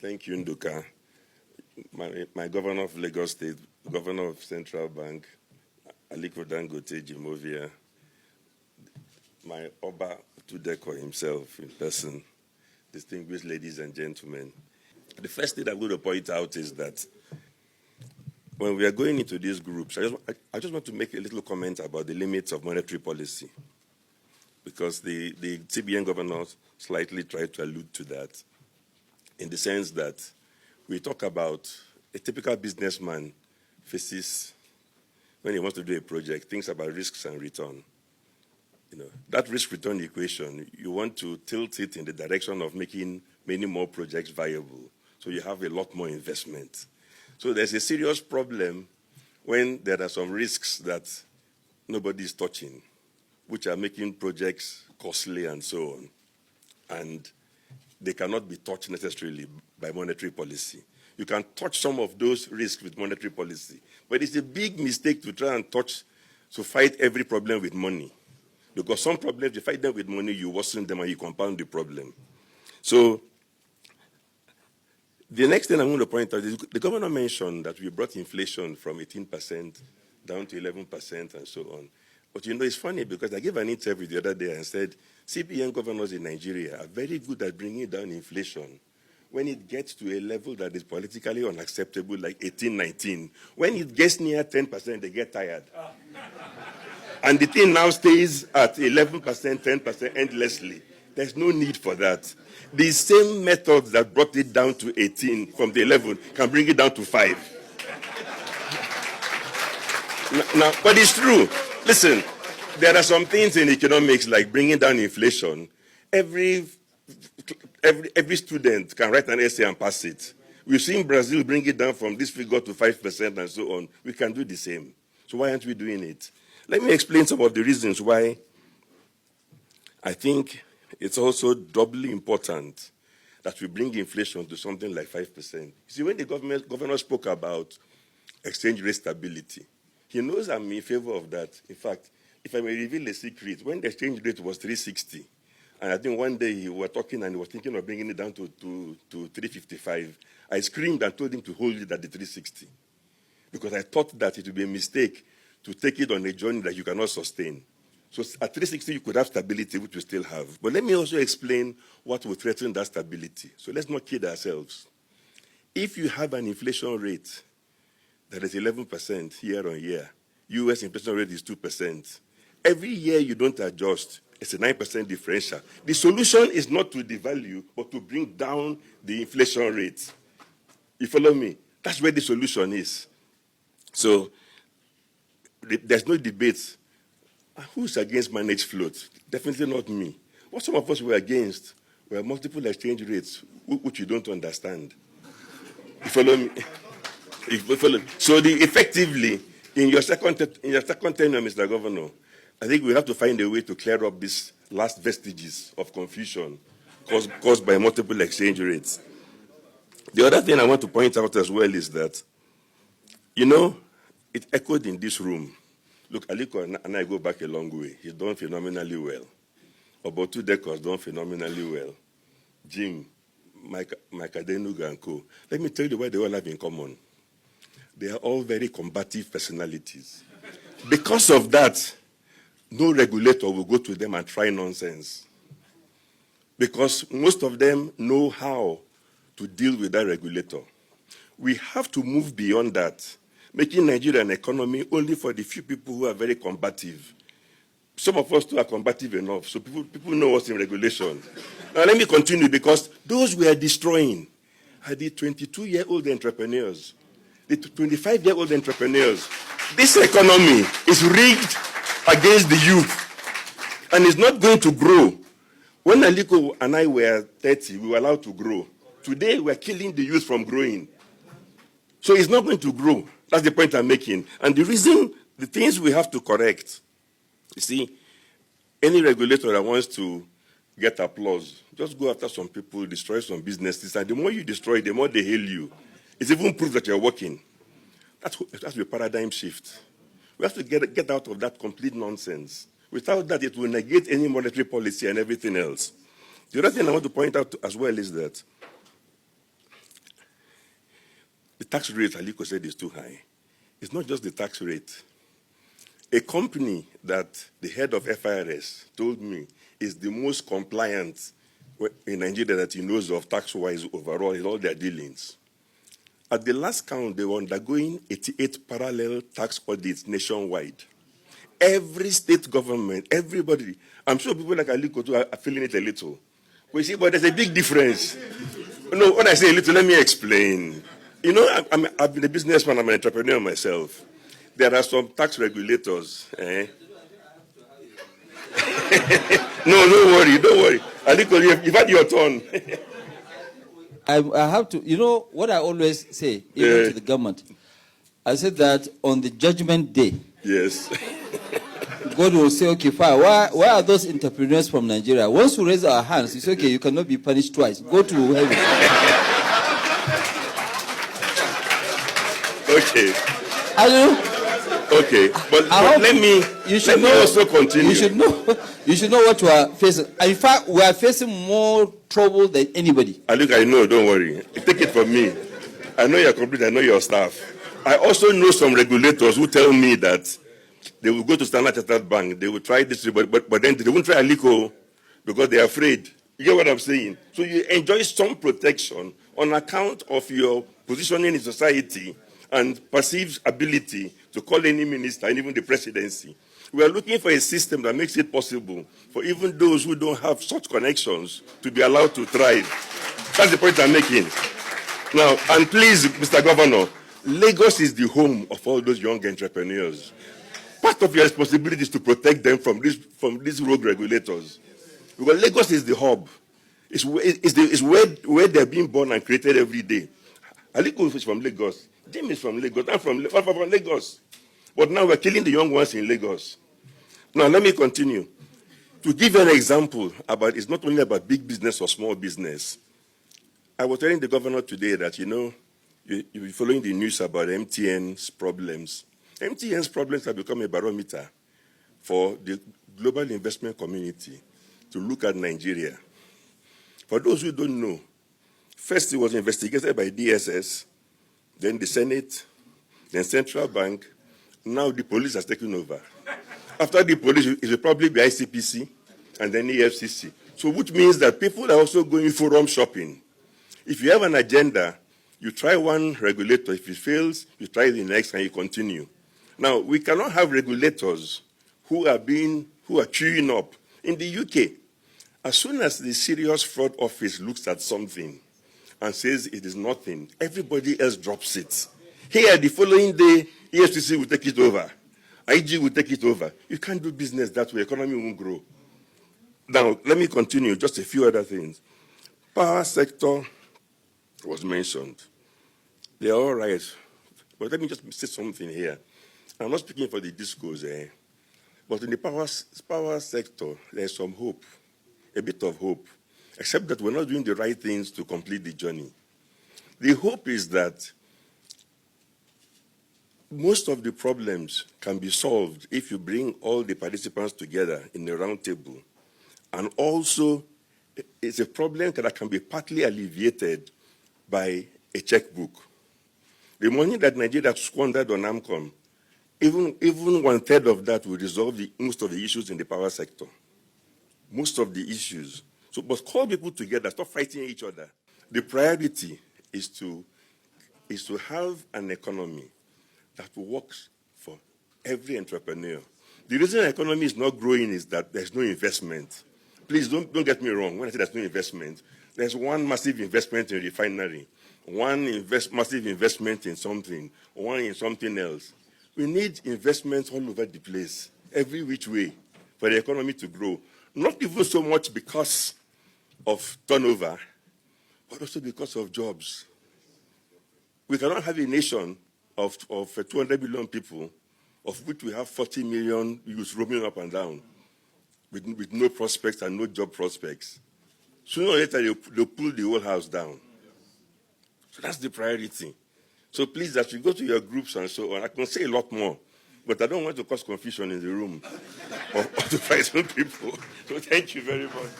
Thank you, Nduka. My governor of Lagos State, governor of Central Bank, Aliko Dangote Jimovia, my Oba Tudeko himself in person, distinguished ladies and gentlemen. The first thing I'm going to point out is that when we are going into these groups, I just want to make a little comment about the limits of monetary policy, because the CBN governor slightly tried to allude to that, in the sense that we talk about a typical businessman faces, when he wants to do a project, thinks about risks and return. That risk-return equation, you want to tilt it in the direction of making many more projects viable, so you have a lot more investment. So there's a serious problem when there are some risks that nobody is touching, which are making projects costly and so on. And they cannot be touched necessarily by monetary policy. You can touch some of those risks with monetary policy, but it's a big mistake to try and fight every problem with money. Because some problems, you fight them with money, you worsen them and you compound the problem. So the next thing I'm going to point out is the governor mentioned that we brought inflation from 18% down to 11% and so on. But it's funny because I gave an interview the other day and said, CBN governors in Nigeria are very good at bringing down inflation when it gets to a level that is politically unacceptable, like 18, 19. When it gets near 10%, they get tired. And the thing now stays at 11%, 10% endlessly. There's no need for that. The same methods that brought it down to 18 from the 11 can bring it down to 5. Now, but it's true. Listen, there are some things in economics like bringing down inflation. Every student can write an essay and pass it. We've seen Brazil bring it down from this figure to 5% and so on. We can do the same. So why aren't we doing it? Let me explain some of the reasons why I think it's also doubly important that we bring inflation to something like 5%. You see, when the governor spoke about exchange rate stability, he knows I'm in favor of that. In fact, if I may reveal a secret, when the exchange rate was 360, and I think one day he was talking and he was thinking of bringing it down to 355, I screamed and told him to hold it at the 360, because I thought that it would be a mistake to take it on a journey that you cannot sustain. So at 360, you could have stability, which we still have. But let me also explain what will threaten that stability. So let's not kid ourselves. If you have an inflation rate that is 11% year on year, US inflation rate is 2%. Every year you don't adjust, it's a 9% differential. The solution is not to devalue, but to bring down the inflation rate. You follow me? That's where the solution is. So there's no debate. Who's against managed float? Definitely not me. What some of us were against were multiple exchange rates, which you don't understand. You follow me? You follow me? So effectively, in your second tenure, Mr. Governor, I think we have to find a way to clear up these last vestiges of confusion caused by multiple exchange rates. The other thing I want to point out as well is that, it echoed in this room. Look, Aliko and I go back a long way. He's done phenomenally well. About 2 decades, done phenomenally well. Jim, Mike Adenuga and co. Let me tell you what they all have in common. They are all very combative personalities. Because of that, no regulator will go to them and try nonsense. Because most of them know how to deal with that regulator. We have to move beyond that, making Nigeria an economy only for the few people who are very combative. Some of us too are combative enough, so people know what's in regulation. Now let me continue, because those we are destroying are the 22-year-old entrepreneurs, the 25-year-old entrepreneurs. This economy is rigged against the youth, and it's not going to grow. When Aliko and I were 30, we were allowed to grow. Today, we're killing the youth from growing. So it's not going to grow. That's the point I'm making. And the reason, the things we have to correct, you see, any regulator that wants to get applause, just go after some people, destroy some businesses, and the more you destroy, the more they hail you. It's even proof that you're working. That's a paradigm shift. We have to get out of that complete nonsense. Without that, it will negate any monetary policy and everything else. The other thing I want to point out as well is that tax rate, Aliko said, is too high. It's not just the tax rate. A company that the head of FIRS told me is the most compliant in Nigeria that he knows of tax-wise overall in all their dealings. At the last count, they were undergoing 88 parallel tax audits nationwide. Every state government, everybody, I'm sure people like Aliko too are feeling it a little. But you see, but there's a big difference. No, when I say a little, let me explain. You know, I've been a businessman, I'm an entrepreneur myself. There are some tax regulators. No, don't worry. Aliko, you've had your turn. I have to, you know, what I always say, even to the government, I said that on the judgment day, yes, God will say, okay, fine, why are those entrepreneurs from Nigeria? Once we raise our hands, it's okay, you cannot be punished twice. Go to heaven. Okay. I know. Okay, but let me also continue. You should know what you are facing. In fact, we are facing more trouble than anybody. I know, don't worry. Take it from me. I know your company, I know your staff. I also know some regulators who tell me that they will go to Standard Chartered Bank, they will try this, but then they won't try Aliko because they are afraid. You get what I'm saying? So you enjoy some protection on account of your positioning in society and perceived ability to call any minister and even the presidency. We are looking for a system that makes it possible for even those who don't have such connections to be allowed to thrive. That's the point I'm making. Now, and please, Mr. Governor, Lagos is the home of all those young entrepreneurs. Part of your responsibility is to protect them from these rogue regulators. Because Lagos is the hub. It's where they're being born and created every day. Aliko is from Lagos. Jim is from Lagos. I'm from Lagos. But now we're killing the young ones in Lagos. Now, let me continue. To give you an example, it's not only about big business or small business. I was telling the governor today that, you'll be following the news about MTN's problems. MTN's problems have become a barometer for the global investment community to look at Nigeria. For those who don't know, first it was investigated by DSS, then the Senate, then Central Bank. Now the police has taken over. After the police, it will probably be ICPC and then EFCC. So which means that people are also going forum shopping. If you have an agenda, you try one regulator. If it fails, you try the next and you continue. Now, we cannot have regulators who are chewing up. In the UK, as soon as the Serious Fraud Office looks at something and says it is nothing, everybody else drops it. Here, the following day, EFCC will take it over. IG will take it over. You can't do business that way. Economy won't grow. Now, let me continue. Just a few other things. Power sector was mentioned. They are all right. But let me just say something here. I'm not speaking for the discourse, but in the power sector, there's some hope, a bit of hope, except that we're not doing the right things to complete the journey. The hope is that most of the problems can be solved if you bring all the participants together in a round table. And also, it's a problem that can be partly alleviated by a checkbook. The money that Nigeria squandered on AMCON, even 1/3 of that will resolve most of the issues in the power sector. Most of the issues. So, but call people together, stop fighting each other. The priority is to have an economy that works for every entrepreneur. The reason the economy is not growing is that there's no investment. Please don't get me wrong. When I say there's no investment, there's one massive investment in refinery, massive investment in something, one in something else. We need investments all over the place, every which way, for the economy to grow. Not even so much because of turnover, but also because of jobs. We cannot have a nation of 200 million people, of which we have 40 million youths roaming up and down with no prospects and no job prospects. Sooner or later, they'll pull the whole house down. So that's the priority. So please, as you go to your groups and so on, I can say a lot more, but I don't want to cause confusion in the room or to frighten people. So thank you very much.